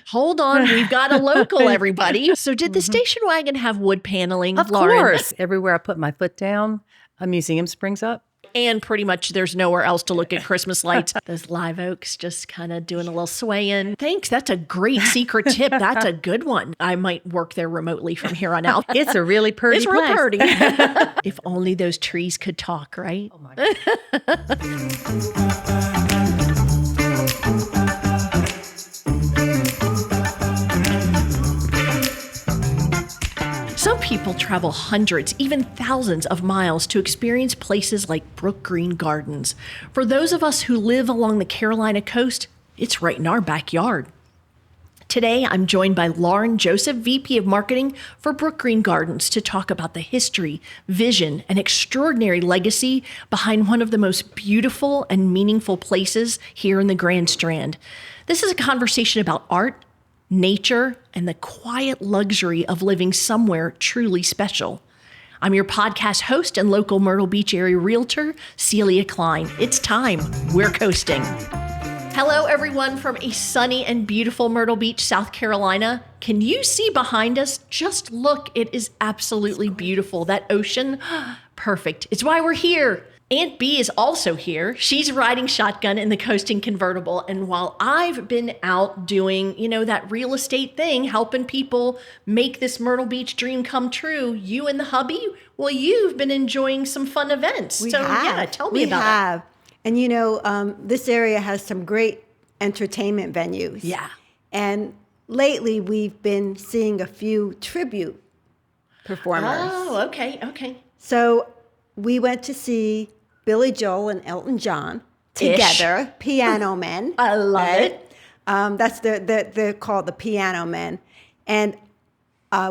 Hold on, we've got a local, everybody. So did the station wagon have wood paneling, Of Lauren? course. Everywhere I put my foot down, a museum springs up. And pretty much there's nowhere else to look at Christmas lights. Those live oaks just kind of doing a little swaying. Thanks. That's a great secret tip. That's a good one. I might work there remotely from here on out. It's a really pretty It's real place. pretty. If only those trees could talk, right? Oh my God. Some people travel hundreds, even thousands of miles to experience places like Brookgreen Gardens. For those of us who live along the Carolina coast, it's right in our backyard. Today, I'm joined by Lauren Joseph, VP of Marketing for Brookgreen Gardens, to talk about the history, vision, and extraordinary legacy behind one of the most beautiful and meaningful places here in the Grand Strand. This is a conversation about art, nature, and the quiet luxury of living somewhere truly special. I'm your podcast host and local Myrtle Beach area realtor, Celia Klein. It's time. We're coasting. Hello, everyone from a sunny and beautiful Myrtle Beach, South Carolina. Can you see behind us? Just look. It is absolutely beautiful. That ocean, perfect. It's why we're here. Aunt B is also here. She's riding shotgun in the coasting convertible. And while I've been out doing, that real estate thing, helping people make this Myrtle Beach dream come true, you and the hubby, well, you've been enjoying some fun events. Yeah, tell me about it. And this area has some great entertainment venues. Yeah. And lately we've been seeing a few tribute performers. Oh, okay. So we went to see Billy Joel and Elton John together, Piano Men. I love it. That's they're called the Piano Men. And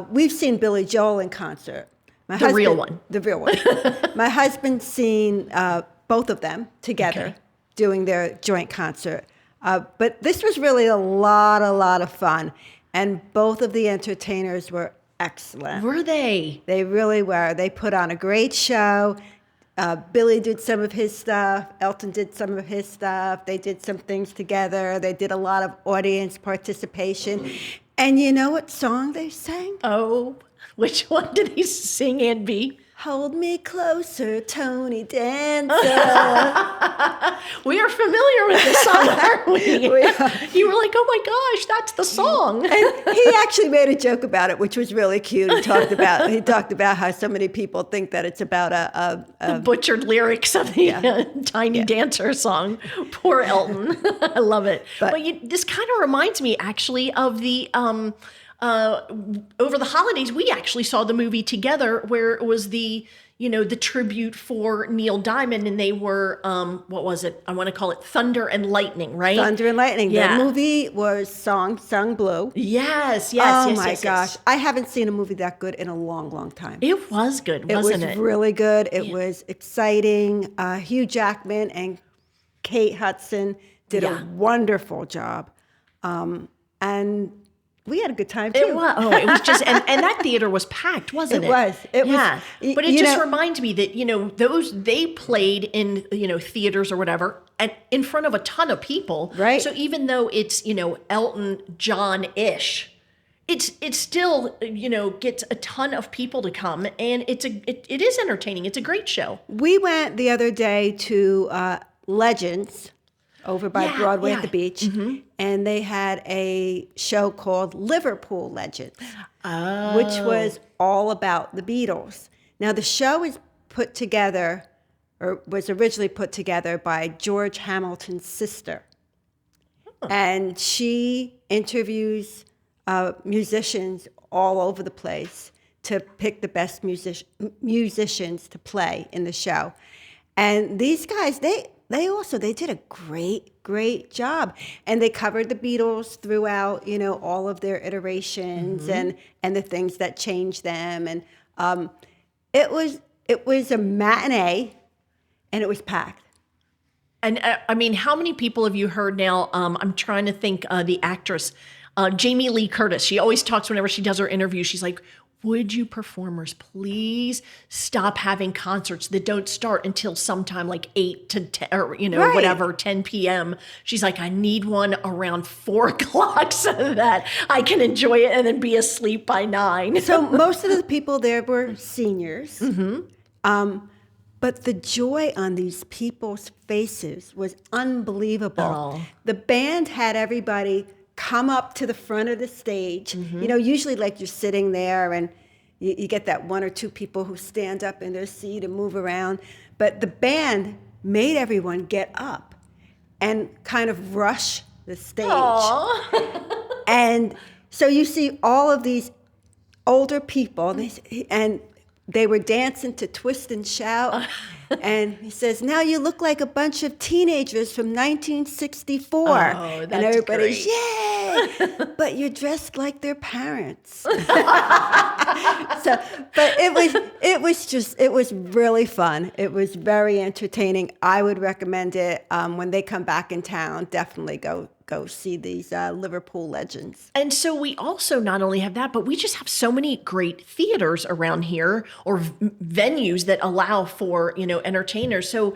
we've seen Billy Joel in concert. The real one. The real one. My husband's seen both of them together doing their joint concert. But this was really a lot of fun. And both of the entertainers were excellent. Were they? They really were. They put on a great show. Billy did some of his stuff. Elton did some of his stuff. They did some things together. They did a lot of audience participation. And you know what song they sang? Oh, which one did he sing, Aunt B? Hold Me Closer, Tony Dancer. We are familiar with this song, aren't we? You were like, oh my gosh, that's the song. And he actually made a joke about it, which was really cute. He talked about how so many people think that it's about the butchered lyrics of the Tiny Dancer song. Poor Elton. I love it. But this kind of reminds me actually of the over the holidays, we actually saw the movie together where it was the tribute for Neil Diamond, and they were, what was it? I want to call it Thunder and Lightning, right? Thunder and Lightning. Yeah. The movie was Sung Blue. Yes. Oh my gosh. I haven't seen a movie that good in a long time. It was good, wasn't it? It was really good. It was exciting. Hugh Jackman and Kate Hudson did a wonderful job. And we had a good time too. It was. Oh, it was just, and that theater was packed, wasn't it? It was. But it just reminds me that, they played in, theaters or whatever, and in front of a ton of people. Right. So even though it's, Elton John-ish, it still, gets a ton of people to come, and it is entertaining. It's a great show. We went the other day to Legends over by Broadway at the beach, and they had a show called Liverpool Legends, which was all about the Beatles. Now, the show is put together, or was originally put together by George Hamilton's sister, and she interviews musicians all over the place to pick the best musicians to play in the show. And these guys, they did a great job. And they covered the Beatles throughout, all of their iterations and the things that changed them. And it was a matinee, and it was packed. And how many people have you heard now? I'm trying to think, the actress, Jamie Lee Curtis. She always talks whenever she does her interview. She's like, would you performers please stop having concerts that don't start until sometime like 8 to 10 or, Right. whatever, 10 p.m. She's like, I need one around 4 o'clock so that I can enjoy it and then be asleep by 9. So most of the people there were seniors. But the joy on these people's faces was unbelievable. Oh. The band had everybody come up to the front of the stage. Usually like you're sitting there and you get that one or two people who stand up in their seat and move around. But the band made everyone get up and kind of rush the stage. And so you see all of these older people, and they were dancing to Twist and Shout. And he says, now you look like a bunch of teenagers from 1964. Oh, that's and everybody's, great. yay! But you're dressed like their parents. But it was really fun. It was very entertaining. I would recommend it when they come back in town. Definitely go see these Liverpool legends. And so we also not only have that, but we just have so many great theaters around here or venues that allow for, entertainers. So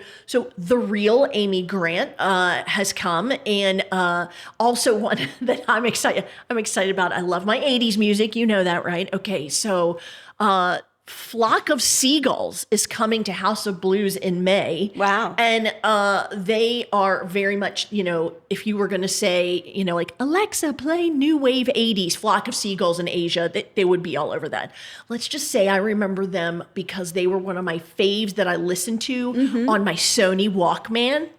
the real Amy Grant has come, and also one that I'm excited about. I love my 80s music. You know that, right? Okay. So Flock of Seagulls is coming to House of Blues in May. Wow. And they are very much, if you were going to say, like, Alexa, play new wave 80s, Flock of Seagulls in Asia, they would be all over that. Let's just say I remember them because they were one of my faves that I listened to on my Sony Walkman.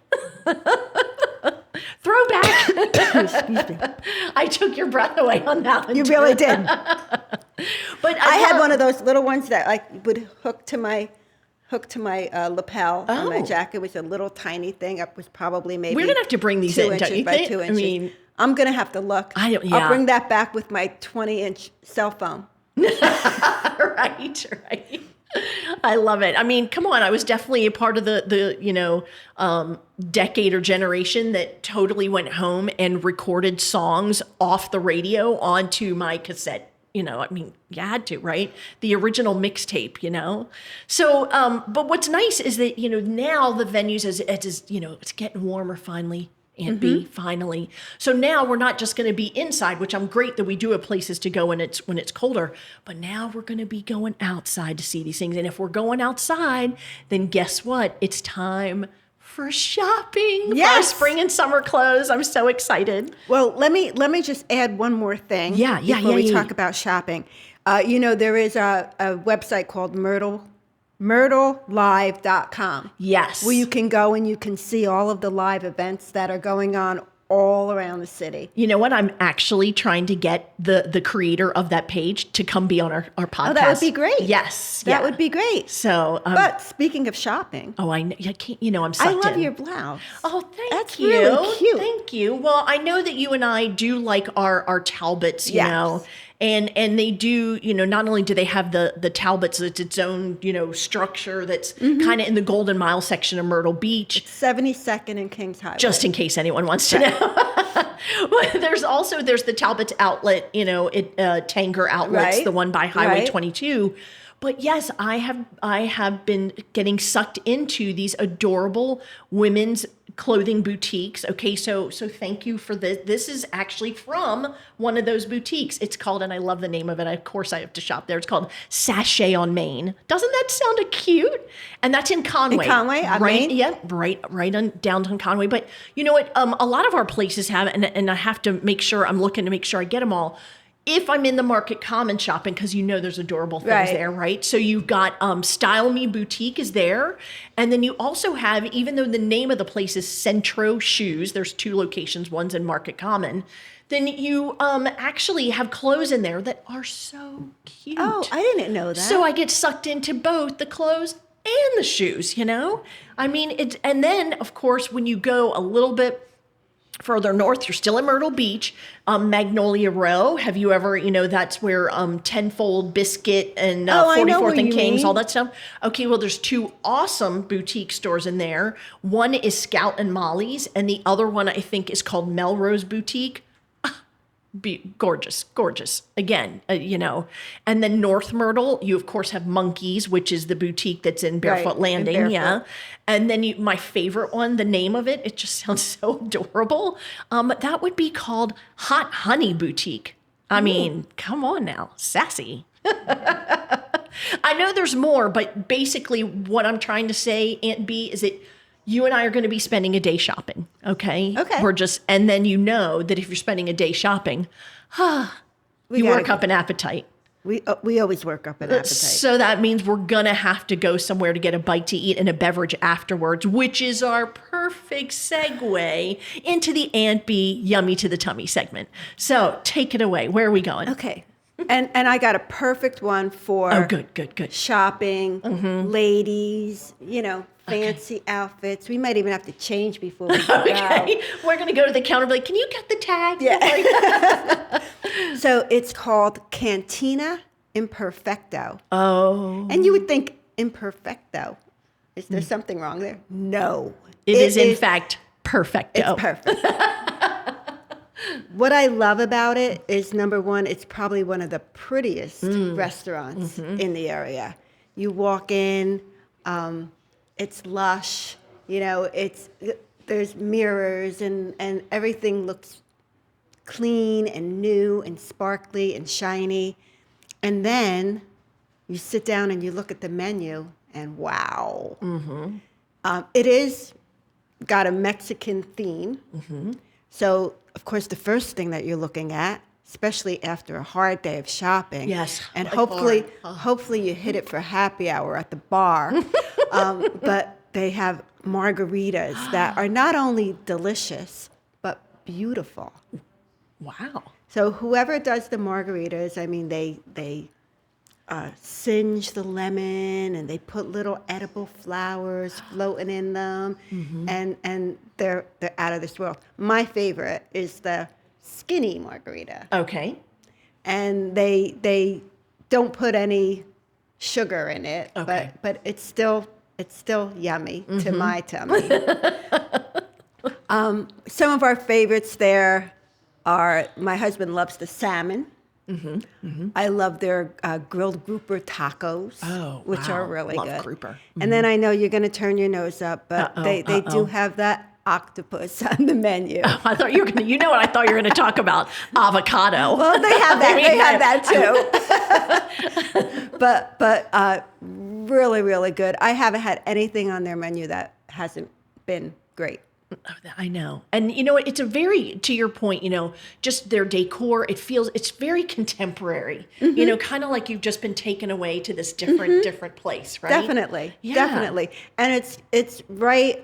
Throwback. Excuse me. I took your breath away on that one. You really did. But I had one of those little ones that would hook to my lapel on my jacket. It was a little tiny thing. It was probably maybe we're gonna have to bring these 2 in, inches don't you by think? 2 I inches. mean, I'm gonna have to look. Yeah. I'll bring that back with my 20-inch cell phone. right. I love it. I mean, come on. I was definitely a part of the decade or generation that totally went home and recorded songs off the radio onto my cassette. I mean, you had to, right? The original mixtape, So, but what's nice is that, now the venues, as it's getting warmer finally. Aunt B, finally. So now we're not just going to be inside, which I'm great that we do have places to go when it's colder, but now we're going to be going outside to see these things. And if we're going outside, then guess what? It's time for shopping. Yes. For our spring and summer clothes. I'm so excited. Well, let me just add one more thing. Before we talk about shopping. There is a website called myrtlelive.com. Yes. Where you can go and you can see all of the live events that are going on all around the city. You know what? I'm actually trying to get the creator of that page to come be on our podcast. Oh, that would be great. Yes. That would be great. So, but speaking of shopping. Oh, I can't, I'm sucked I love in. your blouse. Oh, thank That's you. That's really cute. Thank you. Well, I know that you and I do like our Talbots, you know. And they do, not only do they have the Talbots, it's its own, structure that's kind of in the Golden Mile section of Myrtle Beach. 72nd and Kings Highway. Just in case anyone wants to know. Well, there's the Talbots outlet, Tanger Outlets, Right. the one by Highway Right. 22. But yes, I have been getting sucked into these adorable women's clothing boutiques. Okay, so thank you for this. This is actually from one of those boutiques. It's called, and I love the name of it. Of course, I have to shop there. It's called Sachet on Main. Doesn't that sound cute? And that's in Conway. In Conway, on Main? Yep, right on downtown Conway. But you know what? A lot of our places have, and I have to make sure I'm looking to make sure I get them all. If I'm in the Market Common shopping, because there's adorable things Right. there, right? So you've got Style Me Boutique is there. And then you also have, even though the name of the place is Centro Shoes, there's 2 locations, one's in Market Common, then you actually have clothes in there that are so cute. Oh, I didn't know that. So I get sucked into both the clothes and the shoes, I mean, and then, of course, when you go a little bit further north, you're still in Myrtle Beach, Magnolia Row. Have you ever, that's where Tenfold Biscuit and 44th and Kings, all that stuff. Okay, well, there's 2 awesome boutique stores in there. One is Scout and Molly's, and the other one I think is called Melrose Boutique. Gorgeous, gorgeous. Again, And then North Myrtle, you of course have Monkeys, which is the boutique that's in Barefoot Right, Landing. in Barefoot. Yeah. And then my favorite one, the name of it just sounds so adorable. That would be called Hot Honey Boutique. I mean, come on now, sassy. I know there's more, but basically what I'm trying to say, Aunt B, is that you and I are going to be spending a day shopping, okay? Okay. And then you know that if you're spending a day shopping, you work up an appetite. We always work up an appetite. So that means we're going to have to go somewhere to get a bite to eat and a beverage afterwards, which is our perfect segue into the Aunt B Yummy to the Tummy segment. So take it away. Where are we going? Okay. And I got a perfect one for good. shopping, ladies, fancy outfits. We might even have to change before we go. Okay. We're going to go to the counter and be like, can you cut the tag? Yeah. So it's called Cantina Imperfecto. Oh. And you would think Imperfecto. Is there something wrong there? No. It is in fact perfecto. It's perfect. What I love about it is, number one, it's probably one of the prettiest restaurants in the area. You walk in, it's lush, there's mirrors and everything looks clean and new and sparkly and shiny. And then you sit down and you look at the menu and wow. It is got a Mexican theme. So, of course, the first thing that you're looking at, especially after a hard day of shopping, yes, and like hopefully you hit it for happy hour at the bar, but they have margaritas that are not only delicious but beautiful. Wow. So whoever does the margaritas, I mean, they singe the lemon and they put little edible flowers floating in them, and they're out of this world. My favorite is the skinny margarita. Okay. And they don't put any sugar in it, Okay. but it's still yummy to my tummy. Some of our favorites there are, my husband loves the salmon. I love their grilled grouper tacos, which are really love good. grouper. And then I know you're going to turn your nose up, but they do have that octopus on the menu. I thought you were going to, what I thought you were going to talk about? Avocado. Well, they have that. They have that too. but really, really good. I haven't had anything on their menu that hasn't been great. I know. And it's a very, to your point, just their decor, it's very contemporary, kind of like you've just been taken away to this different place, right? Definitely. Yeah. Definitely. And it's right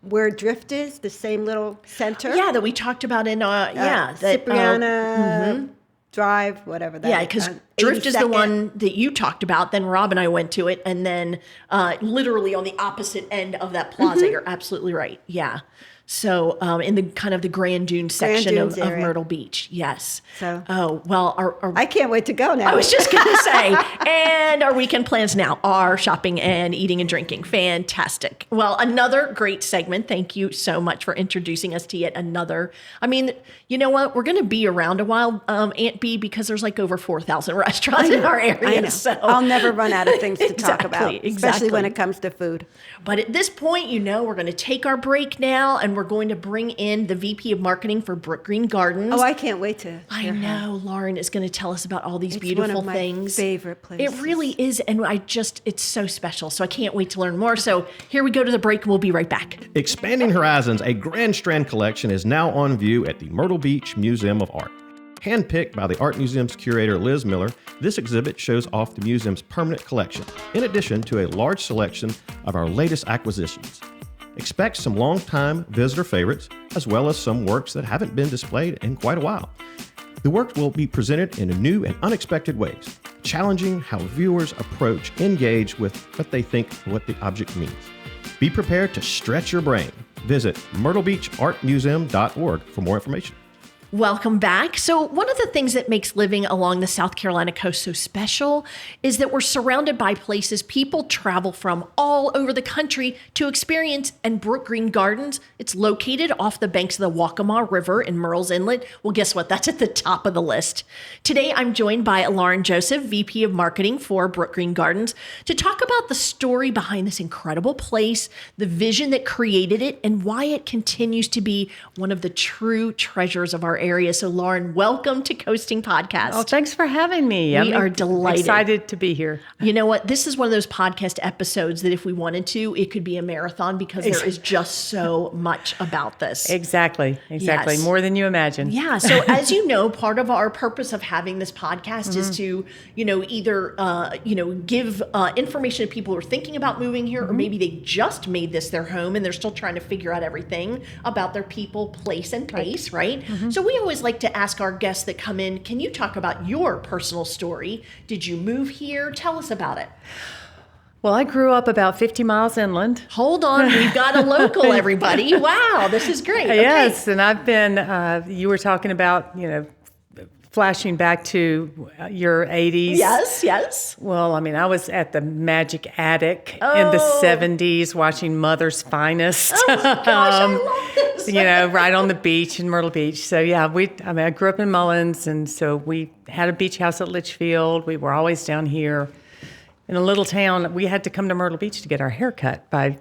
where Drift is, the same little center. Yeah, that we talked about in, Cipriana Drive, whatever that is. Yeah, because Drift is the one that you talked about. Then Rob and I went to it. And then literally on the opposite end of that plaza, you're absolutely right. Yeah. So in the kind of the Grand Dunes section of Myrtle Beach. Yes. So, I can't wait to go now. I was just going to say, and our weekend plans now are shopping and eating and drinking. Fantastic. Well, another great segment. Thank you so much for introducing us to yet another. I mean, you know what? We're going to be around a while, Aunt B, because there's like over 4,000 restaurants in our area. I know. So. I'll never run out of things to talk about, especially when it comes to food. But at this point, we're going to take our break now, and we're going to bring in the VP of Marketing for Brookgreen Gardens. Oh, I can't wait to. I know. Lauren is going to tell us about all these beautiful things. It's one of my favorite places. It really is. And it's so special. So I can't wait to learn more. So here we go to the break, and we'll be right back. Expanding Horizons, a Grand Strand collection is now on view at the Myrtle Beach Museum of Art. Handpicked by the Art Museum's curator Liz Miller, this exhibit shows off the museum's permanent collection, in addition to a large selection of our latest acquisitions. Expect some long-time visitor favorites, as well as some works that haven't been displayed in quite a while. The work will be presented in new and unexpected ways, challenging how viewers approach, engage with what they think what the object means. Be prepared to stretch your brain. Visit myrtlebeachartmuseum.org for more information. Welcome back. So one of the things that makes living along the South Carolina coast so special is that we're surrounded by places people travel from all over the country to experience. And Brookgreen Gardens, it's located off the banks of the Waccamaw River in Myrtle's Inlet. Well, guess what? That's at the top of the list. Today, I'm joined by Lauren Joseph, VP of Marketing for Brookgreen Gardens, to talk about the story behind this incredible place, the vision that created it, and why it continues to be one of the true treasures of our area. So Lauren, welcome to Coasting Podcast. Oh, thanks for having me. We are delighted. Excited to be here. You know what? This is one of those podcast episodes that if we wanted to, it could be a marathon because there is just so much about this. Exactly. Yes. More than you imagine. Yeah. So as you know, part of our purpose of having this podcast is to, either, give information to people who are thinking about moving here, or maybe they just made this their home and they're still trying to figure out everything about their people, place, and pace, right? So we always like to ask our guests that come in, can you talk about your personal story? Did you move here? Tell us about it. Well, I grew up about 50 miles inland. Hold on. We've got a local, everybody. Wow. This is great. Okay. Yes. And I've been, you were talking about, flashing back to your 80s. Yes. Well, I mean, I was at the Magic Attic in the 70s watching Mother's Finest. Oh, my gosh, I love this. Right on the beach in Myrtle Beach. So, yeah, I grew up in Mullins, and so we had a beach house at Litchfield. We were always down here in a little town. We had to come to Myrtle Beach to get our hair cut by,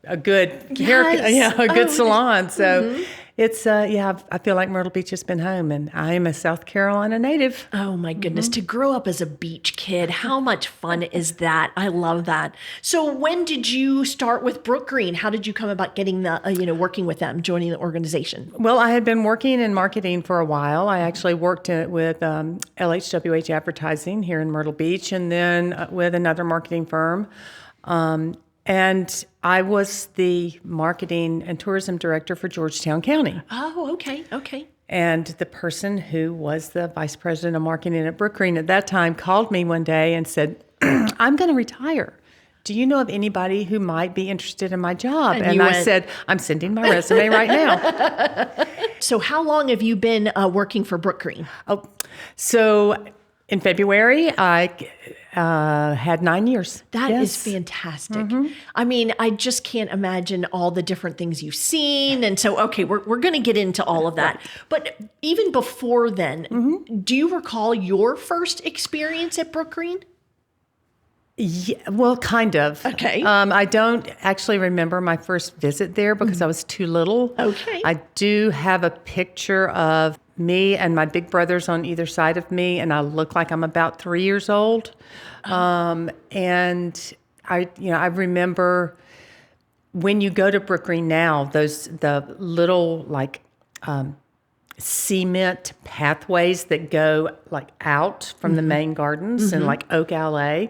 a good haircut, a good salon. So it's, I feel like Myrtle Beach has been home, and I am a South Carolina native. Oh my goodness. To grow up as a beach kid, how much fun is that? I love that. So when did you start with Brookgreen? How did you come about getting working with them, joining the organization? Well, I had been working in marketing for a while. I actually worked with LHWH Advertising here in Myrtle Beach, and then with another marketing firm. And I was the marketing and tourism director for Georgetown County. Oh, okay. And the person who was the vice president of marketing at Brookgreen at that time called me one day and said, I'm going to retire. Do you know of anybody who might be interested in my job? And I said, I'm sending my resume right now. So how long have you been working for Brookgreen? So in February, I had 9 years. That is fantastic. I mean, I just can't imagine all the different things you've seen. And so, okay, we're going to get into all of that. But even before then, do you recall your first experience at Brookgreen? Yeah, well, kind of. Okay. I don't actually remember my first visit there because I was too little. Okay. I do have a picture of me and my big brothers on either side of me, and I look like I'm about 3 years old. And I remember when you go to Brookgreen now, the little cement pathways that go out from the main gardens and Oak Alley.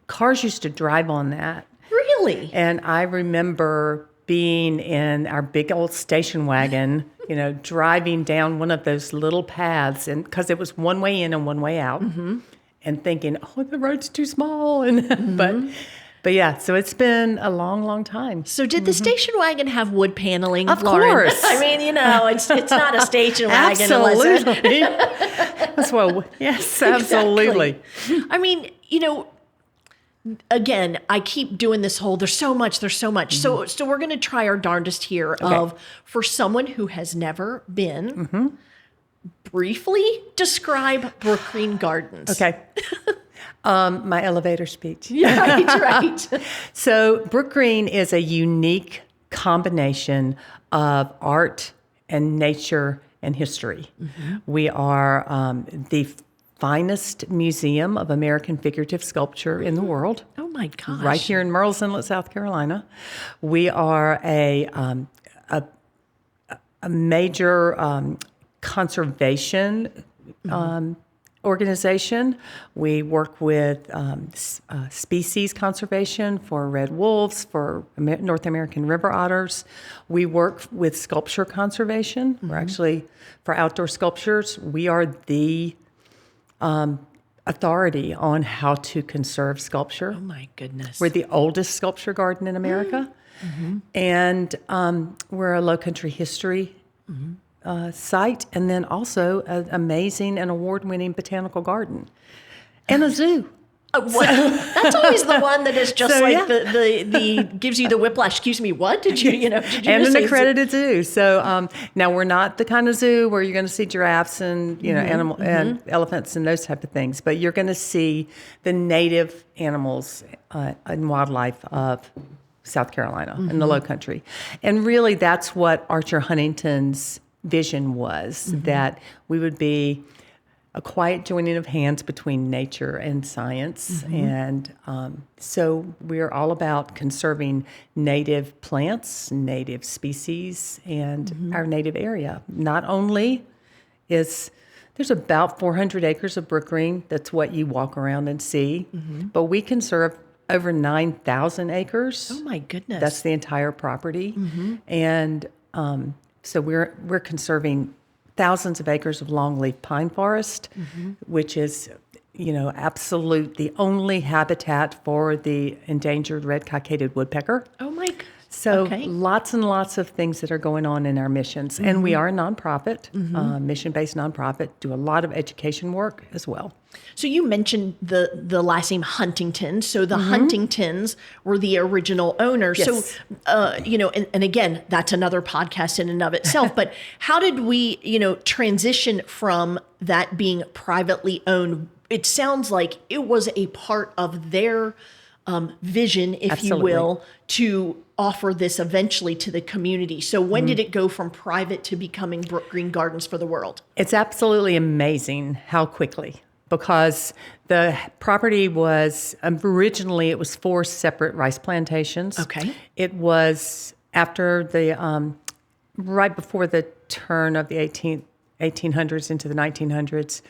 Cars used to drive on that. Really? And I remember being in our big old station wagon, driving down one of those little paths, and because it was one way in and one way out, and thinking, oh, the road's too small. And But yeah, so it's been a long, long time. So did the station wagon have wood paneling? Of Lauren? course. I mean, it's not a station wagon. Absolutely. That's what. Yes, absolutely. Exactly. I mean, again, I keep doing this whole, there's so much. So we're going to try our darndest here for someone who has never been, briefly describe Brookgreen Gardens. Okay. My elevator speech. Right. So Brookgreen is a unique combination of art and nature and history. We are the finest museum of American figurative sculpture in the world. Oh my gosh. Right here in Myrtle Inlet, South Carolina. We are a major conservation organization. We work with species conservation for red wolves, for North American river otters. We work with sculpture conservation. We're actually, for outdoor sculptures, we are the authority on how to conserve sculpture. Oh my goodness. We're the oldest sculpture garden in America. And we're a low country history site, and then also an amazing and award-winning botanical garden and a zoo. That's always the one that is just So, like yeah. the gives you the whiplash. Excuse me, what did you did you And just an say? accredited zoo. So now we're not the kind of zoo where you're going to see giraffes and and elephants and those type of things, but you're going to see the native animals and wildlife of South Carolina and the Low Country. And really, that's what Archer Huntington's vision was, that we would be a quiet joining of hands between nature and science. And so we're all about conserving native plants, native species, and our native area. Not only there's about 400 acres of Brookgreen. That's what you walk around and see. But we conserve over 9,000 acres. Oh my goodness. That's the entire property. And so we're conserving thousands of acres of longleaf pine forest, which is, the only habitat for the endangered red-cockaded woodpecker. Oh my. So Okay. lots and lots of things that are going on in our missions. And we are a nonprofit, mission-based nonprofit, do a lot of education work as well. So you mentioned the last name Huntington. So the Huntingtons were the original owners. Yes. So, and again, that's another podcast in and of itself. But how did we, transition from that being privately owned? It sounds like it was a part of their vision, if Absolutely. you will, to offer this eventually to the community. So when did it go from private to becoming Brookgreen Gardens for the world? It's absolutely amazing how quickly, because the property was originally, it was 4 separate rice plantations. Okay. It was after the, right before the turn of the 1800s into the 1900s,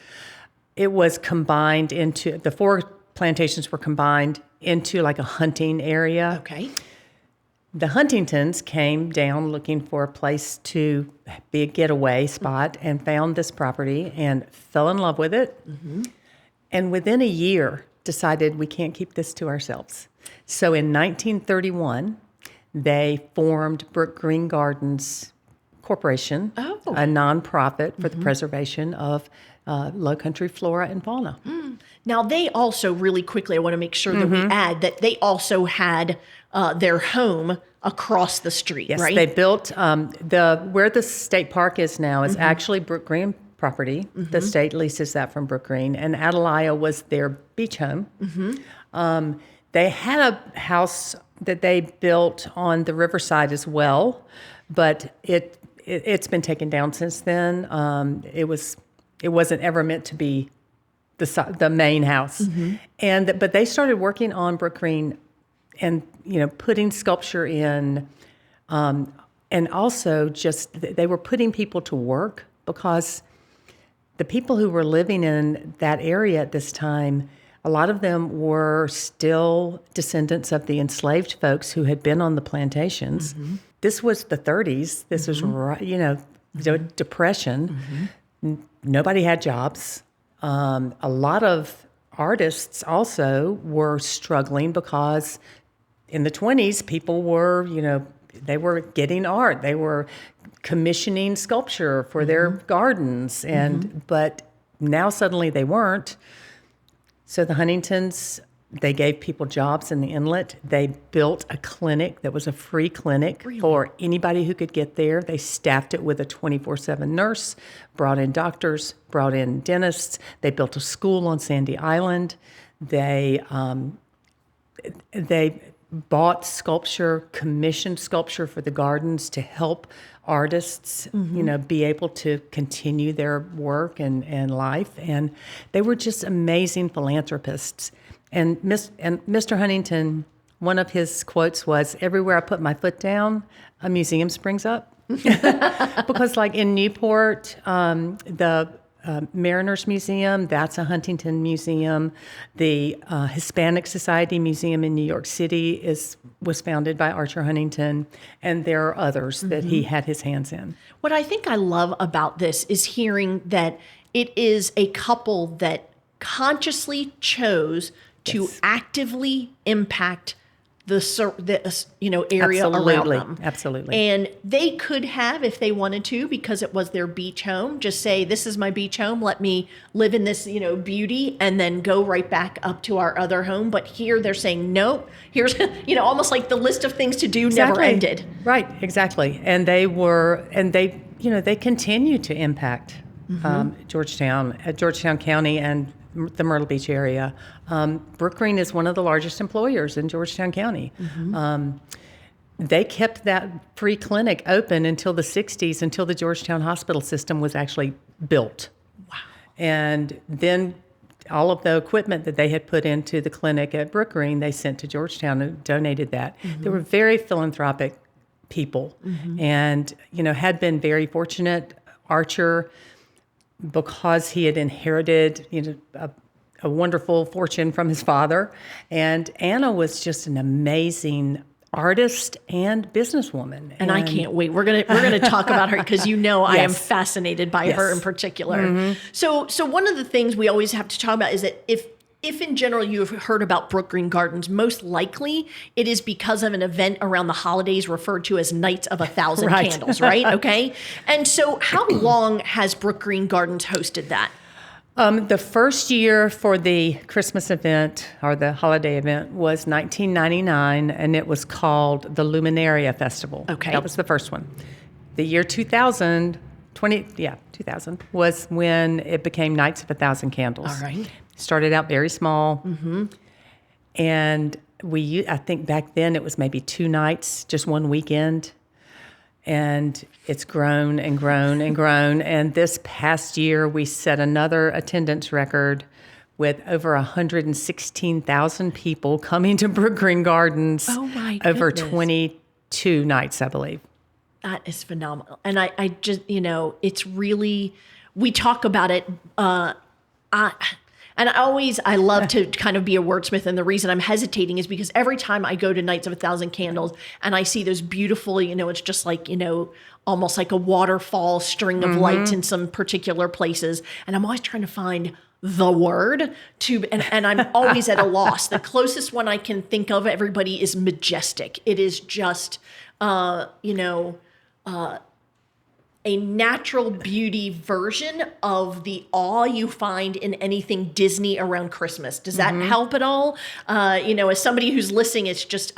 it was combined into, the 4 plantations were combined into like a hunting area. Okay. The Huntingtons came down looking for a place to be a getaway spot and found this property and fell in love with it. And within a year decided we can't keep this to ourselves. So in 1931, they formed Brookgreen Gardens Corporation, a nonprofit for the preservation of low country flora and fauna. Now, they also, really quickly, I want to make sure that we add that they also had their home across the street, Yes, right? they built where the state park is now is actually Brookgreen property. The state leases that from Brookgreen, and Adelia was their beach home. They had a house that they built on the riverside as well, but it's been taken down since then. It wasn't ever meant to be the main house, but they started working on Brookgreen and putting sculpture in, and also just they were putting people to work, because the people who were living in that area at this time, a lot of them were still descendants of the enslaved folks who had been on the plantations. This was the 30s. This was the Depression. Nobody had jobs. A lot of artists also were struggling, because in the 20s, people were, they were getting art. They were commissioning sculpture for their gardens, but now suddenly they weren't. So the Huntingtons, they gave people jobs in the inlet. They built a clinic that was a free clinic for anybody who could get there. They staffed it with a 24/7 nurse, brought in doctors, brought in dentists. They built a school on Sandy Island. They bought sculpture, commissioned sculpture for the gardens to help artists, be able to continue their work and life. And they were just amazing philanthropists. And Mr. Huntington, one of his quotes was, "Everywhere I put my foot down, a museum springs up." Because like in Newport, the Mariners Museum, that's a Huntington museum. The Hispanic Society Museum in New York City was founded by Archer Huntington, and there are others that he had his hands in. What I think I love about this is hearing that it is a couple that consciously chose to actively impact area around them. Absolutely. And they could have, if they wanted to, because it was their beach home, just say, this is my beach home. Let me live in this, beauty, and then go right back up to our other home. But here they're saying, no, here's, almost like the list of things to do never ended. Right, exactly. And they continue to impact Georgetown County and the Myrtle Beach area. Brookgreen is one of the largest employers in Georgetown County. They kept that free clinic open until the 60s, until the Georgetown hospital system was actually built. Wow. And then all of the equipment that they had put into the clinic at Brookgreen, they sent to Georgetown and donated that. They were very philanthropic people and, had been very fortunate. Archer, because he had inherited, a wonderful fortune from his father. And Anna was just an amazing artist and businesswoman. And I can't wait. We're gonna talk about her because I am Yes. fascinated by her in particular. Mm-hmm. So one of the things we always have to talk about is that if in general you have heard about Brookgreen Gardens, most likely it is because of an event around the holidays referred to as Nights of 1,000 Right. Candles, right? Okay. And so how long has Brookgreen Gardens hosted that? The first year for the Christmas event or the holiday event was 1999, and it was called the Luminaria Festival. Okay. That was the first one. The year 2000 was when it became Nights of 1,000 Candles. All right. Started out very small. And I think back then it was maybe 2 nights, just one weekend. And it's grown and grown and grown. And this past year, we set another attendance record with over 116,000 people coming to Brookgreen Gardens. Oh, my over goodness. 22 nights, I believe. That is phenomenal. And I just, it's really, we talk about it. I love to kind of be a wordsmith. And the reason I'm hesitating is because every time I go to Nights of 1,000 Candles and I see those beautiful, it's just like, almost like a waterfall string of lights in some particular places. And I'm always trying to find the word and I'm always at a loss. The closest one I can think of, everybody, is majestic. It is just, a natural beauty version of the awe you find in anything Disney around Christmas. Does that help at all? As somebody who's listening, it's just,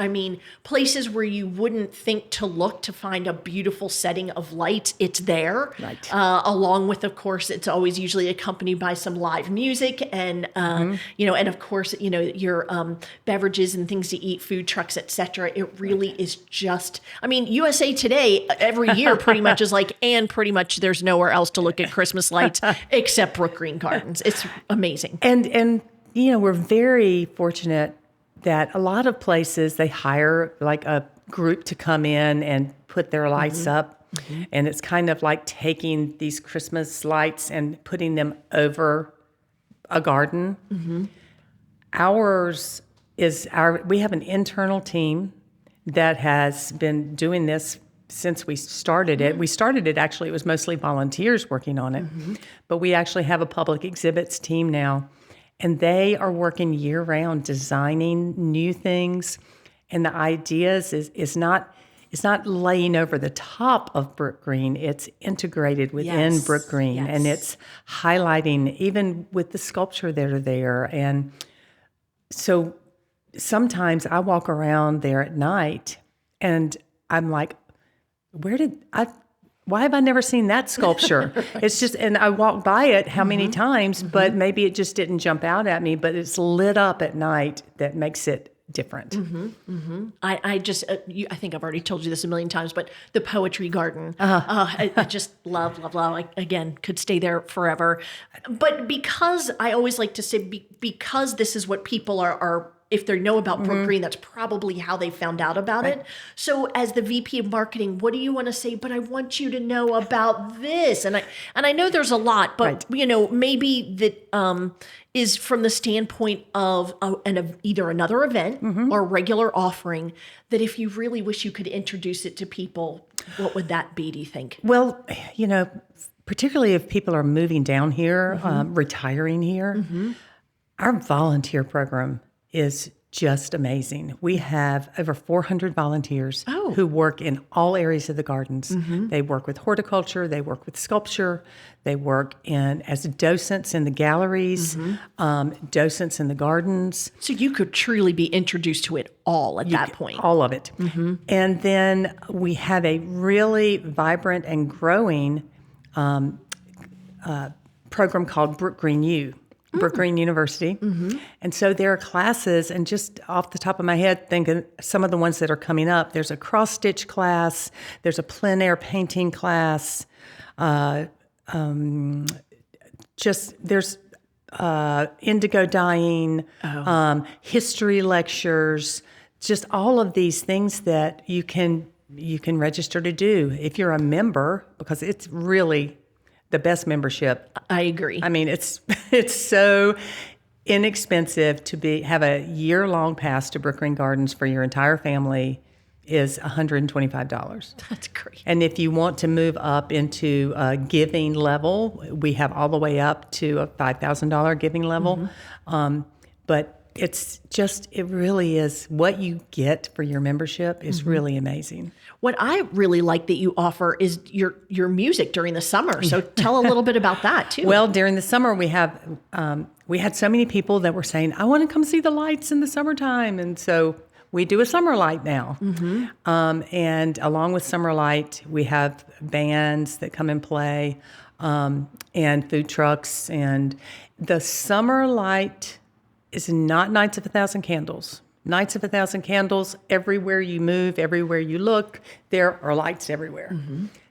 places where you wouldn't think to look to find a beautiful setting of light, it's there. Right. Along with, of course, it's always usually accompanied by some live music and, and of course, your beverages and things to eat, food trucks, etc. It really is just, USA Today every year pretty much is like, and pretty much there's nowhere else to look at Christmas lights except Brookgreen Gardens. It's amazing. And we're very fortunate that a lot of places, they hire like a group to come in and put their lights up. And it's kind of like taking these Christmas lights and putting them over a garden. Ours is we have an internal team that has been doing this since we started it. We started it, actually, it was mostly volunteers working on it. But we actually have a public exhibits team now. And they are working year-round designing new things. And the ideas is not laying over the top of Brookgreen. It's integrated within Brookgreen. Yes. And it's highlighting, even with the sculpture that are there. And so sometimes I walk around there at night and I'm like, why have I never seen that sculpture? It's just, and I walked by it how many times, but maybe it just didn't jump out at me, but it's lit up at night that makes it different. I just, I think I've already told you this a million times, but the poetry garden, I just love. Again, could stay there forever. But because I always like to say, because this is what people are if they know about Brookgreen, that's probably how they found out about it. So as the VP of marketing, what do you want to say? But I want you to know about this. And I know there's a lot, but maybe that is from the standpoint of either another event or regular offering, that if you really wish you could introduce it to people, what would that be, do you think? Well, particularly if people are moving down here, retiring here, our volunteer program is just amazing. We have over 400 volunteers Oh. who work in all areas of the gardens. They work with horticulture, they work with sculpture, they work as docents in the galleries, docents in the gardens. So you could truly be introduced to it all at that point. All of it. And then we have a really vibrant and growing program called Brookgreen U. Brookgreen University. And so there are classes, and just off the top of my head, thinking some of the ones that are coming up, there's a cross-stitch class, there's a plein air painting class, there's indigo dyeing, history lectures, just all of these things that you can register to do if you're a member, because it's really the best membership. I agree. I mean, it's so inexpensive to have a year-long pass to Brookgreen Gardens for your entire family is $125. That's great. And if you want to move up into a giving level, we have all the way up to a $5,000 giving level. But it really is, what you get for your membership is really amazing. What I really like that you offer is your music during the summer. So tell a little bit about that too. Well, during the summer, we had so many people that were saying, I want to come see the lights in the summertime. And so we do a summer light now. And along with summer light, we have bands that come and play, and food trucks. And the summer light is not Nights of 1,000 Candles. Nights of 1,000 Candles, everywhere you move, everywhere you look, there are lights everywhere.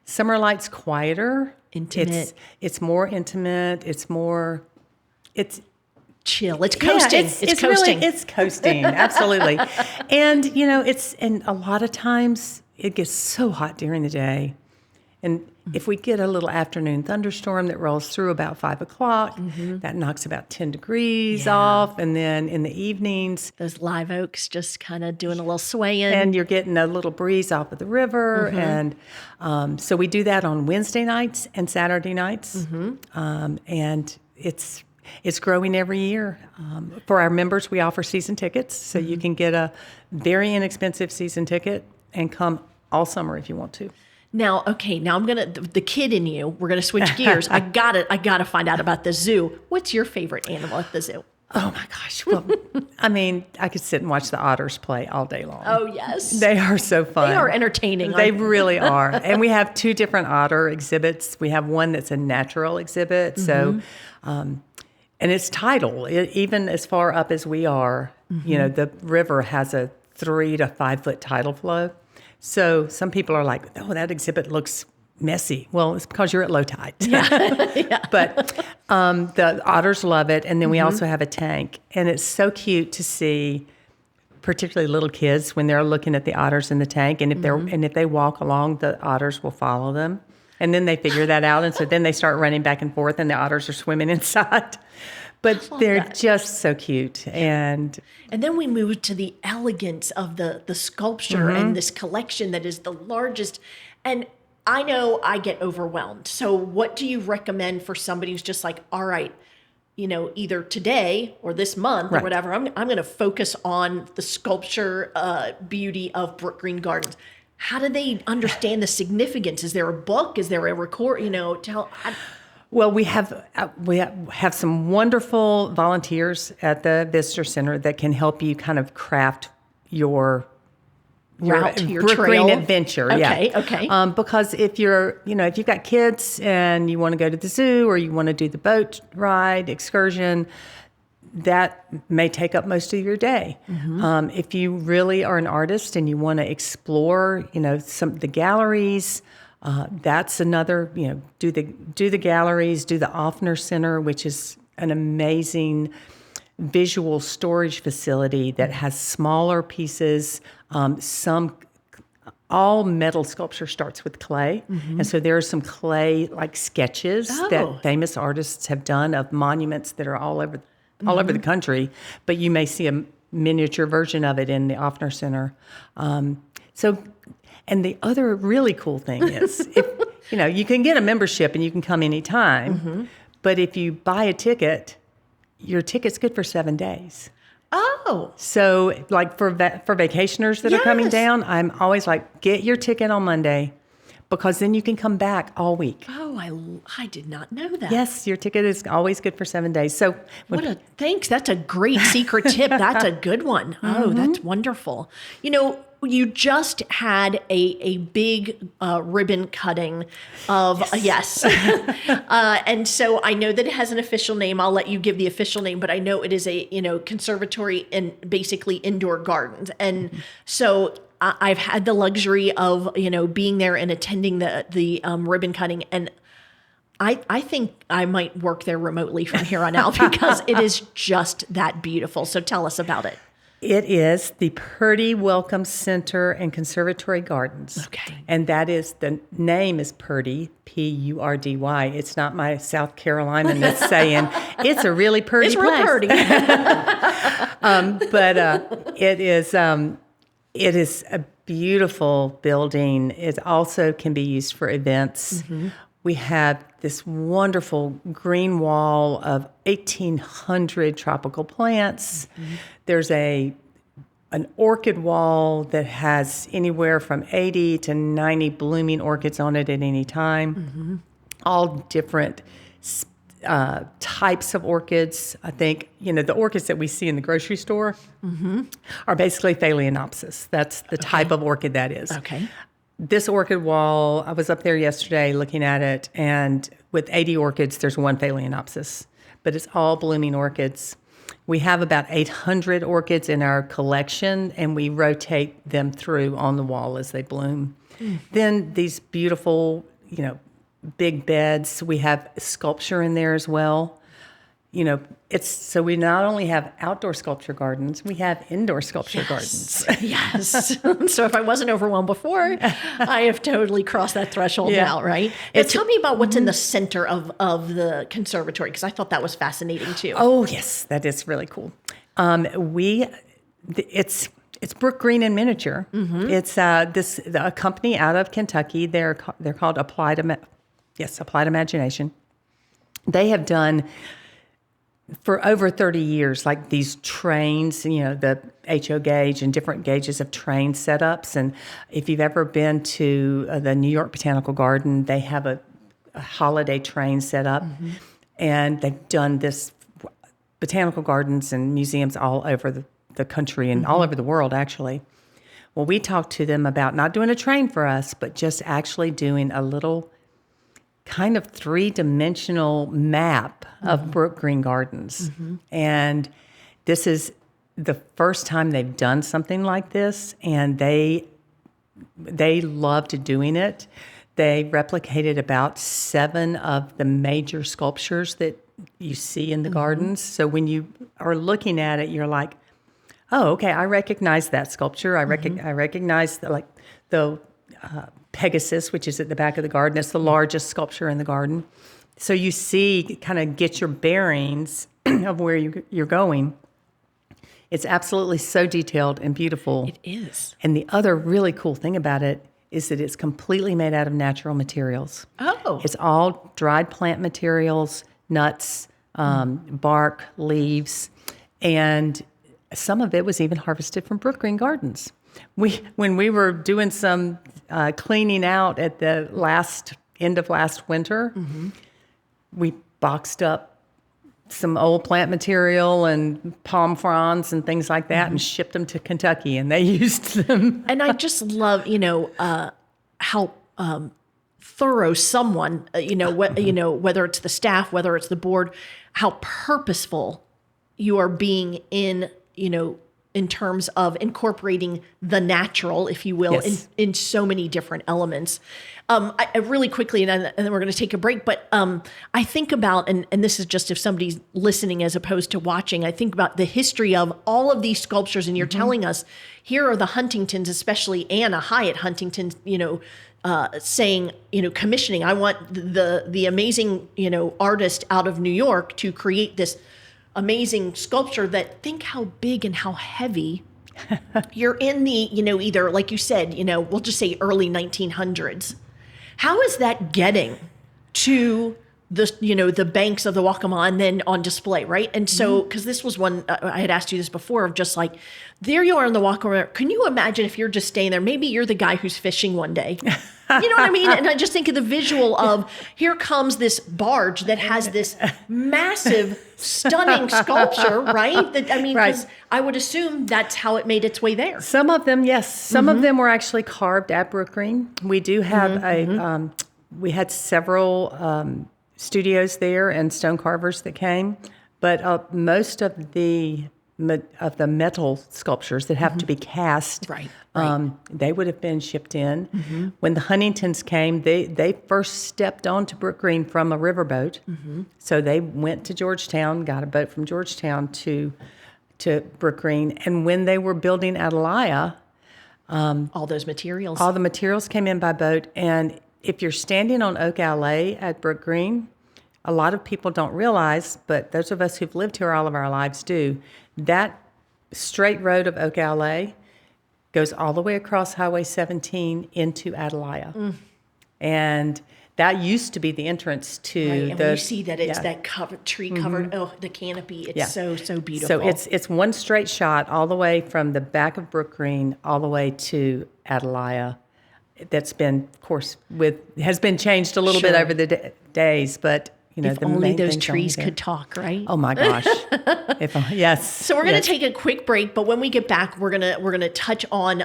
Summer light's quieter. Intimate. It's more intimate. It's chill. It's coasting. Yeah, it's coasting. Really, it's coasting, absolutely. And, and a lot of times it gets so hot during the day. And if we get a little afternoon thunderstorm that rolls through about 5 o'clock, that knocks about 10 degrees off. And then in the evenings, Those live oaks just kind of doing a little swaying. and you're getting a little breeze off of the river. And so we do that on Wednesday nights and Saturday nights. And it's growing every year. For our members, we offer season tickets. So you can get a very inexpensive season ticket and come all summer if you want to. Now, I'm the kid in you, we're gonna switch gears. I gotta find out about the zoo. What's your favorite animal at the zoo? Oh my gosh. Well, I mean, I could sit and watch the otters play all day long. Oh yes. They are so fun. They are entertaining. They really are. And we have 2 different otter exhibits. We have one that's a natural exhibit. So, and it's tidal. Even as far up as we are, the river has a 3 to 5 foot tidal flow. So some people are like, oh, that exhibit looks messy. Well, it's because you're at low tide. But the otters love it. And then we also have a tank. And it's so cute to see, particularly little kids, when they're looking at the otters in the tank. And if they walk along, the otters will follow them. And then they figure that out. And so then they start running back and forth, and the otters are swimming inside. But they're just so cute. And then we moved to the elegance of the sculpture and this collection that is the largest. And I know I get overwhelmed. So what do you recommend for somebody who's just like, all right, either today or this month or whatever, I'm going to focus on the sculpture beauty of Brookgreen Gardens. How do they understand the significance? Is there a book? Is there a record? Well, we have some wonderful volunteers at the visitor center that can help you kind of craft your route, your Brookgreen trail adventure. Okay. Because if you've got kids and you want to go to the zoo or you want to do the boat ride excursion, that may take up most of your day. If you really are an artist and you want to explore, some the galleries. That's another, do the galleries, do the Offner Center, which is an amazing visual storage facility that has smaller pieces. All metal sculpture starts with clay. And so there are some clay like sketches that famous artists have done of monuments that are all over the country, but you may see a miniature version of it in the Offner Center. And the other really cool thing is, you can get a membership and you can come anytime, but if you buy a ticket, your ticket's good for 7 days. Oh, So, like for vacationers that are coming Yes. down, I'm always like, get your ticket on Monday, because then you can come back all week. I did not know that. Yes, your ticket is always good for 7 days. So, Thanks. That's a great secret tip. That's a good one. Oh, that's wonderful. You just had a big ribbon cutting of yes, and so I know that it has an official name. I'll let you give the official name, but I know it is a conservatory and basically indoor gardens, and so I've had the luxury of being there and attending the ribbon cutting, and I think I might work there remotely from here on out because it is just that beautiful. So tell us about it. it is the Purdy Welcome Center and Conservatory Gardens. Okay. And the name is Purdy, Purdy. It's not my South Carolina that's saying it's a really pretty It's place. real pretty. But it is a beautiful building. It also can be used for events. We have this wonderful green wall of 1,800 tropical plants. There's an orchid wall that has anywhere from 80 to 90 blooming orchids on it at any time. All different types of orchids. I think, the orchids that we see in the grocery store are basically Phalaenopsis. That's the type of orchid that is. Okay. This orchid wall, I was up there yesterday looking at it, and with 80 orchids, there's one Phalaenopsis, but it's all blooming orchids. We have about 800 orchids in our collection, and we rotate them through on the wall as they bloom. Then these beautiful, big beds. We have sculpture in there as well. So we not only have outdoor sculpture gardens, we have indoor sculpture gardens. Yes. So if I wasn't overwhelmed before, I have totally crossed that threshold now, right? Now tell me about what's in the center of the conservatory, because I thought that was fascinating too. Oh, yes, that is really cool. It's Brookgreen in miniature. It's a company out of Kentucky. They're called Applied Imagination. They have done for over 30 years, like these trains, the HO gauge and different gauges of train setups. And if you've ever been to the New York Botanical Garden, they have a holiday train set up. And they've done this botanical gardens and museums all over the country and all over the world, actually. Well, we talked to them about not doing a train for us, but just actually doing a little kind of three-dimensional map of Brookgreen Gardens. And this is the first time they've done something like this, and they loved doing it. They replicated about 7 of the major sculptures that you see in the gardens. So when you are looking at it, you're like, oh, okay, I recognize that sculpture. I recognize the Pegasus, which is at the back of the garden. It's the largest sculpture in the garden. So you see, kind of get your bearings of where you're going. It's absolutely so detailed and beautiful. It is. And the other really cool thing about it is that it's completely made out of natural materials. Oh. It's all dried plant materials, nuts, bark, leaves, and some of it was even harvested from Brookgreen Gardens. When we were doing some cleaning out at the end of last winter, we boxed up some old plant material and palm fronds and things like that and shipped them to Kentucky, and they used them. And I just love, how thorough someone, whether it's the staff, whether it's the board, how purposeful you are being in terms of incorporating the natural, if you will, Yes. in so many different elements. I really quickly, and then we're going to take a break, but I think about, and this is just if somebody's listening as opposed to watching, I think about the history of all of these sculptures, and you're telling us, here are the Huntingtons, especially Anna Hyatt Huntington, saying, commissioning, I want the amazing, artist out of New York to create this amazing sculpture that, think how big and how heavy. You're in the, either, like you said, we'll just say early 1900s. How is that getting to the banks of the Waccamaw and then on display, right? And so, because this was one, I had asked you this before, of just like, there you are in the Waccamaw. Can you imagine if you're just staying there? Maybe you're the guy who's fishing one day. You know what I mean? And I just think of the visual of, here comes this barge that has this massive, stunning sculpture, right? That, I mean, because I would assume that's how it made its way there. Some of them, yes. Some of them were actually carved at Brookgreen. We do have we had several studios there and stone carvers that came, but most of the metal sculptures that have to be cast, they would have been shipped in. When the Huntingtons came, they first stepped onto Brookgreen from a riverboat. So they went to Georgetown, got a boat from Georgetown to Brookgreen, and when they were building Atalaya, all the materials came in by boat. And if you're standing on Oak Alley at Brookgreen, a lot of people don't realize, but those of us who've lived here all of our lives do, that straight road of Oak Alley goes all the way across Highway 17 into Atalaya. And that used to be the entrance to and when you see that it's that tree covered, the canopy, it's so beautiful. So it's one straight shot all the way from the back of Brookgreen all the way to Atalaya. That's been, of course, has been changed a little bit over the days, but if the only main those things trees only could talk, right? Oh my gosh! Yes. So we're going to take a quick break, but when we get back, we're gonna touch on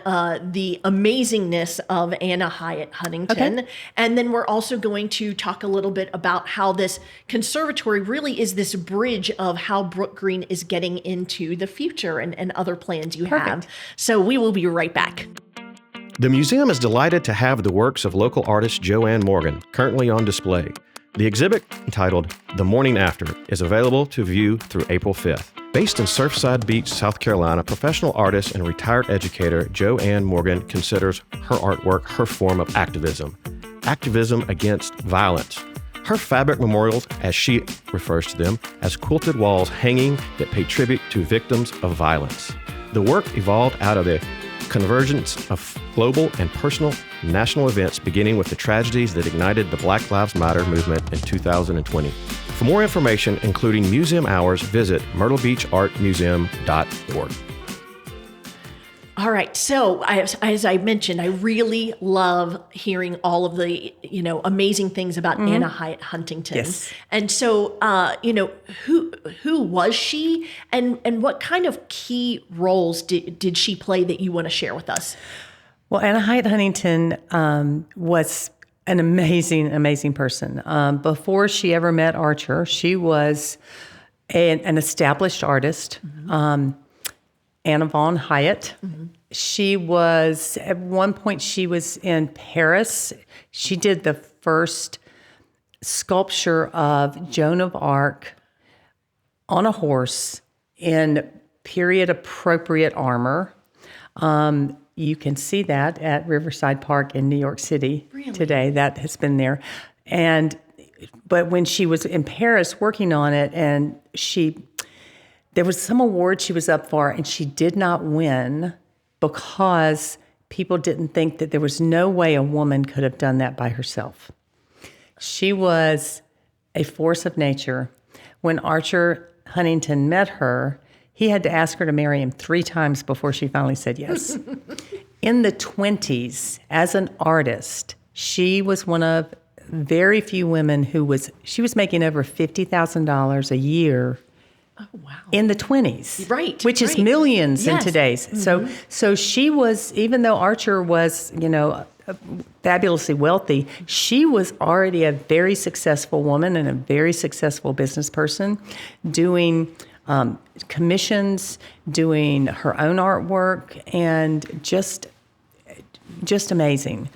the amazingness of Anna Hyatt Huntington, and then we're also going to talk a little bit about how this conservatory really is this bridge of how Brookgreen is getting into the future and other plans you have. So we will be right back. The museum is delighted to have the works of local artist Joanne Morgan currently on display. The exhibit, entitled The Morning After, is available to view through April 5th. Based in Surfside Beach, South Carolina, professional artist and retired educator Joanne Morgan considers her artwork her form of activism against violence. Her fabric memorials, as she refers to them, as quilted walls hanging that pay tribute to victims of violence. The work evolved out of the convergence of global and personal national events, beginning with the tragedies that ignited the Black Lives Matter movement in 2020. For more information, including museum hours, visit myrtlebeachartmuseum.org. All right. So as I mentioned, I really love hearing all of the, amazing things about Anna Hyatt Huntington. Yes. And so, who was she and what kind of key roles did she play that you want to share with us? Well, Anna Hyatt Huntington was an amazing person. Before she ever met Archer, she was an established artist. Anna von Hyatt. She was, at one point, she was in Paris. She did the first sculpture of Joan of Arc on a horse in period-appropriate armor. You can see that at Riverside Park in New York City today. That has been there. But when she was in Paris working on it, and there was some award she was up for, and she did not win because people didn't think that there was no way a woman could have done that by herself. She was a force of nature. When Archer Huntington met her, he had to ask her to marry him 3 times before she finally said yes. In the 20s, as an artist, she was one of very few women she was making over $50,000 a year. Oh, wow. In the 20s. Right. Which is millions in today's. So she was, even though Archer was, fabulously wealthy, she was already a very successful woman and a very successful business person, doing commissions, doing her own artwork, and just amazing.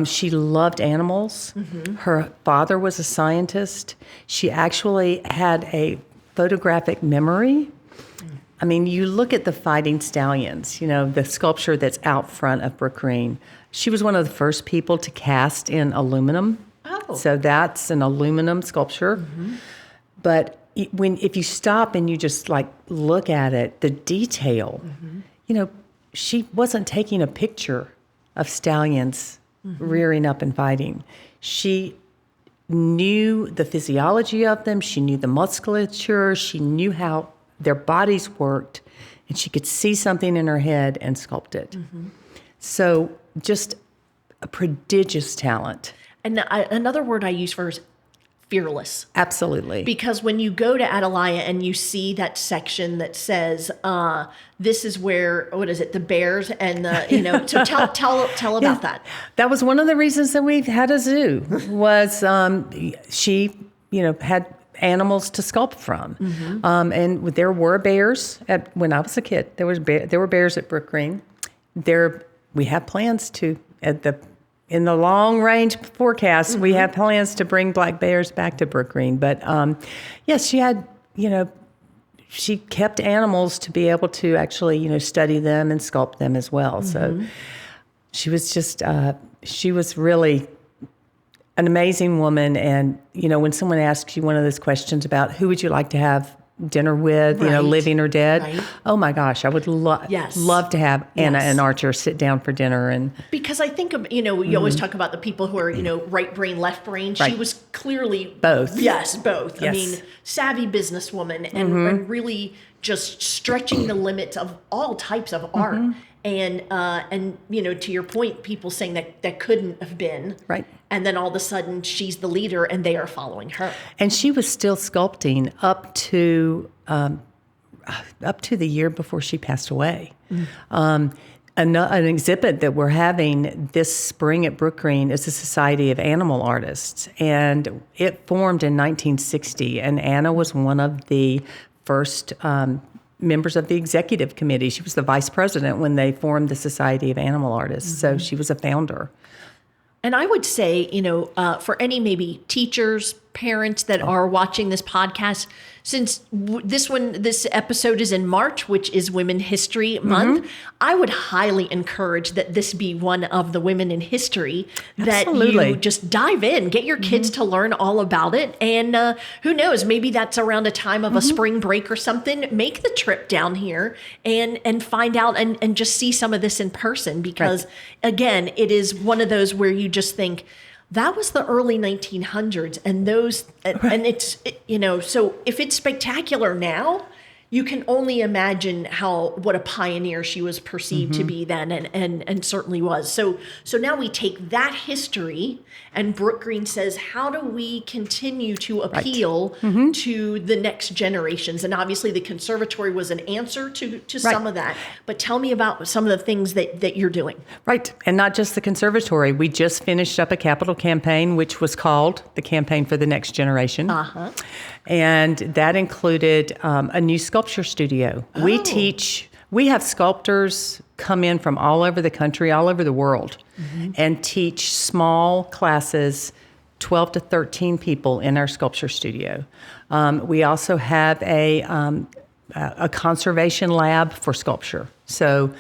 She loved animals. Her father was a scientist. She actually had a photographic memory. I mean, you look at the Fighting Stallions, the sculpture that's out front of Brookgreen. She was one of the first people to cast in aluminum. Oh. So that's an aluminum sculpture. But if you stop and you just look at it, the detail, she wasn't taking a picture of stallions rearing up and fighting. She knew the physiology of them. She knew the musculature. She knew how their bodies worked, and she could see something in her head and sculpt it. So just a prodigious talent. And another word I use for her is fearless. Absolutely. Because when you go to Atalaya and you see that section that says, this is where, what is it, the bears and the, so tell about that. That was one of the reasons that we had a zoo was she, had animals to sculpt from. And there were bears when I was a kid. There were bears at Brookgreen. We have plans to, in the long range forecast, we have plans to bring black bears back to Brookgreen. But yes, she had, she kept animals to be able to actually, study them and sculpt them as well. So she was just, she was really an amazing woman. And, when someone asks you one of those questions about who would you like to have dinner with, living or dead. Right. Oh my gosh, I would love to have Anna and Archer sit down for dinner. And because I think of, you always talk about the people who are, right brain, left brain. Right. She was clearly both. Yes, both. Yes. I mean, savvy businesswoman and really just stretching the limits of all types of art. And to your point, people saying that couldn't have been. Right. And then all of a sudden she's the leader and they are following her. And she was still sculpting up to the year before she passed away. An exhibit that we're having this spring at Brookgreen is the Society of Animal Artists. And it formed in 1960. And Anna was one of the first members of the executive committee. She was the vice president when they formed the Society of Animal Artists. So she was a founder. And I would say, for any maybe teachers, parents that are watching this podcast, since this episode is in March, which is Women History Month, I would highly encourage that this be one of the Women in History that you just dive in, get your kids to learn all about it. And who knows, maybe that's around a time of a spring break or something. Make the trip down here and find out and just see some of this in person. Because again, it is one of those where you just think, that was the early 1900s, and and it's, so if it's spectacular now, you can only imagine what a pioneer she was perceived to be then, and certainly was. So now we take that history, and Brookgreen says, how do we continue to appeal to the next generations? And obviously the conservatory was an answer to some of that. But tell me about some of the things that you're doing. Right. And not just the conservatory. We just finished up a capital campaign, which was called the Campaign for the Next Generation. And that included a new sculpture studio. We have sculptors come in from all over the country, all over the world, and teach small classes, 12 to 13 people in our sculpture studio. We also have a conservation lab for sculpture. So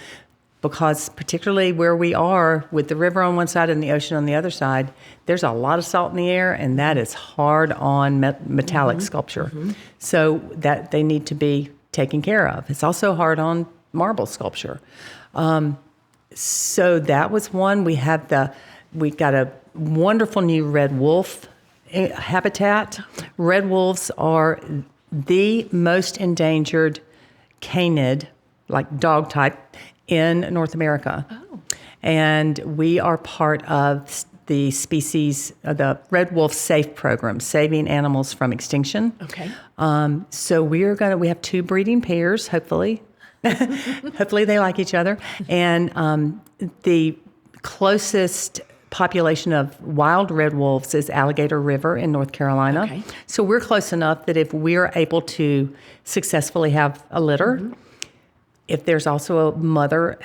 because particularly where we are with the river on one side and the ocean on the other side, there's a lot of salt in the air, and that is hard on metallic sculpture. So that they need to be taken care of. It's also hard on marble sculpture. So that was one. We got a wonderful new red wolf habitat. Red wolves are the most endangered canid, like dog type, in North America. And we are part of the species, the Red Wolf Safe program, saving animals from extinction. Okay. So we have 2 breeding pairs, hopefully. Hopefully they like each other. And the closest population of wild red wolves is Alligator River in North Carolina. Okay. So we're close enough that if we're able to successfully have a litter, if there's also a mother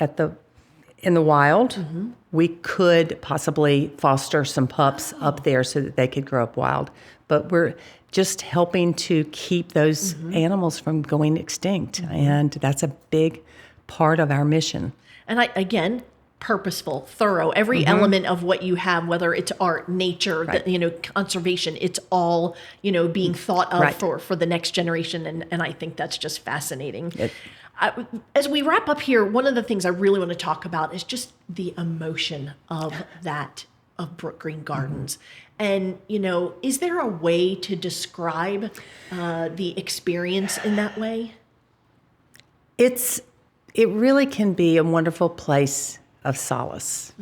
in the wild, we could possibly foster some pups up there so that they could grow up wild. But we're just helping to keep those animals from going extinct. And that's a big part of our mission. And again, purposeful, thorough, every element of what you have, whether it's art, nature, conservation, it's all, being thought of for the next generation. And I think that's just fascinating. As we wrap up here, one of the things I really want to talk about is just the emotion of that of Brookgreen Gardens. And, is there a way to describe the experience in that way? It really can be a wonderful place of solace.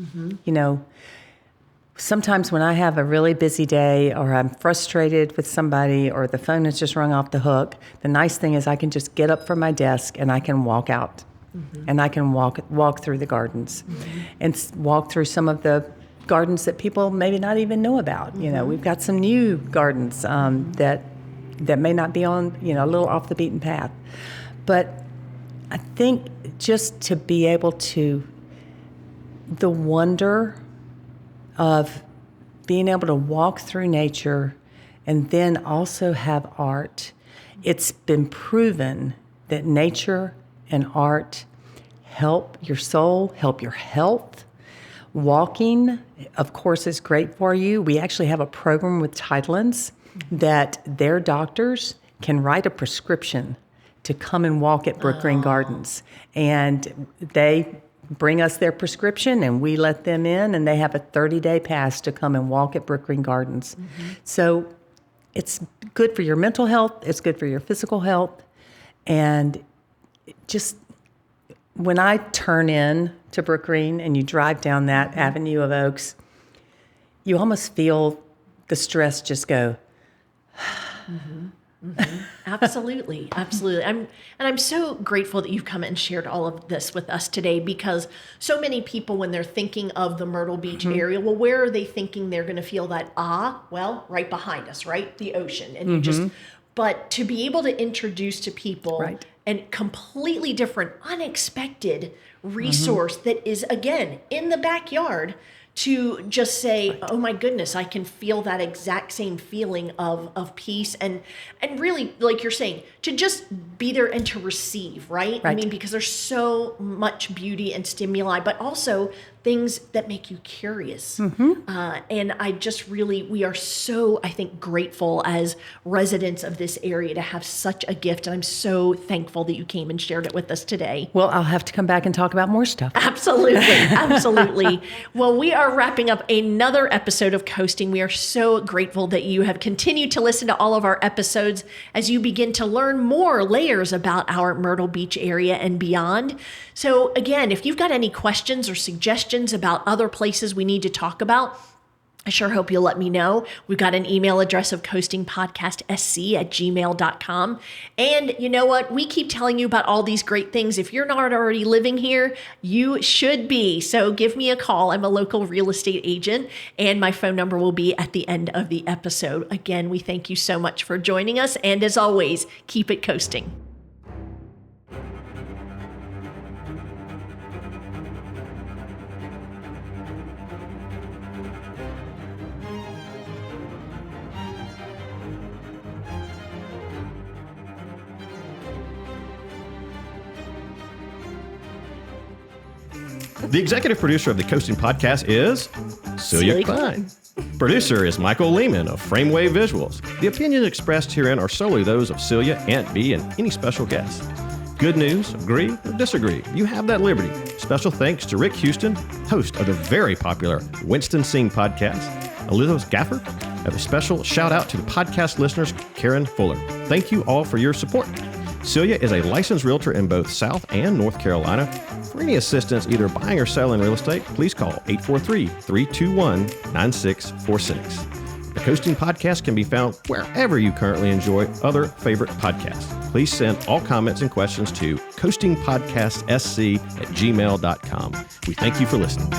Sometimes when I have a really busy day or I'm frustrated with somebody or the phone has just rung off the hook, the nice thing is I can just get up from my desk and I can walk out and I can walk through the gardens and walk through some of the gardens that people maybe not even know about. We've got some new gardens that may not be on, a little off the beaten path. But I think just to be able to, the wonder of being able to walk through nature and then also have art. It's been proven that nature and art help your soul, help your health. Walking, of course, is great for you. We actually have a program with Tidelands that their doctors can write a prescription to come and walk at Brookgreen Gardens. And they bring us their prescription and we let them in, and they have a 30-day pass to come and walk at Brookgreen Gardens. So it's good for your mental health, it's good for your physical health, and just when I turn in to Brookgreen and you drive down that avenue of oaks, you almost feel the stress just go. Absolutely. I'm so grateful that you've come and shared all of this with us today, because so many people, when they're thinking of the Myrtle Beach area, well, where are they thinking they're going to feel that? Well, right behind us, right? The ocean. And but to be able to introduce to people a completely different, unexpected resource that is, again, in the backyard, to just say, oh my goodness, I can feel that exact same feeling of peace and really, like you're saying, to just be there and to receive, right? I mean, because there's so much beauty and stimuli, but also things that make you curious. And I just really, we are so, I think, grateful as residents of this area to have such a gift. And I'm so thankful that you came and shared it with us today. Well, I'll have to come back and talk about more stuff. Absolutely. Well, we are wrapping up another episode of Coasting. We are so grateful that you have continued to listen to all of our episodes as you begin to learn more layers about our Myrtle Beach area and beyond. So again, if you've got any questions or suggestions about other places we need to talk about, I sure hope you'll let me know. We've got an email address of coastingpodcastsc@gmail.com. And you know what? We keep telling you about all these great things. If you're not already living here, you should be. So give me a call. I'm a local real estate agent, and my phone number will be at the end of the episode. Again, we thank you so much for joining us. And as always, keep it coasting. The executive producer of the Coasting Podcast is Celia Klein. Producer is Michael Lehman of Frameway Visuals. The opinions expressed herein are solely those of Celia, Aunt B, and any special guests. Good news, agree or disagree, you have that liberty. Special thanks to Rick Houston, host of the very popular Winston Sing podcast. Elizabeth Gafford. A special shout out to the podcast listeners, Karen Fuller. Thank you all for your support. Celia is a licensed realtor in both South and North Carolina. For any assistance either buying or selling real estate, please call 843-321-9646. The Coasting Podcast can be found wherever you currently enjoy other favorite podcasts. Please send all comments and questions to coastingpodcastsc@gmail.com. We thank you for listening.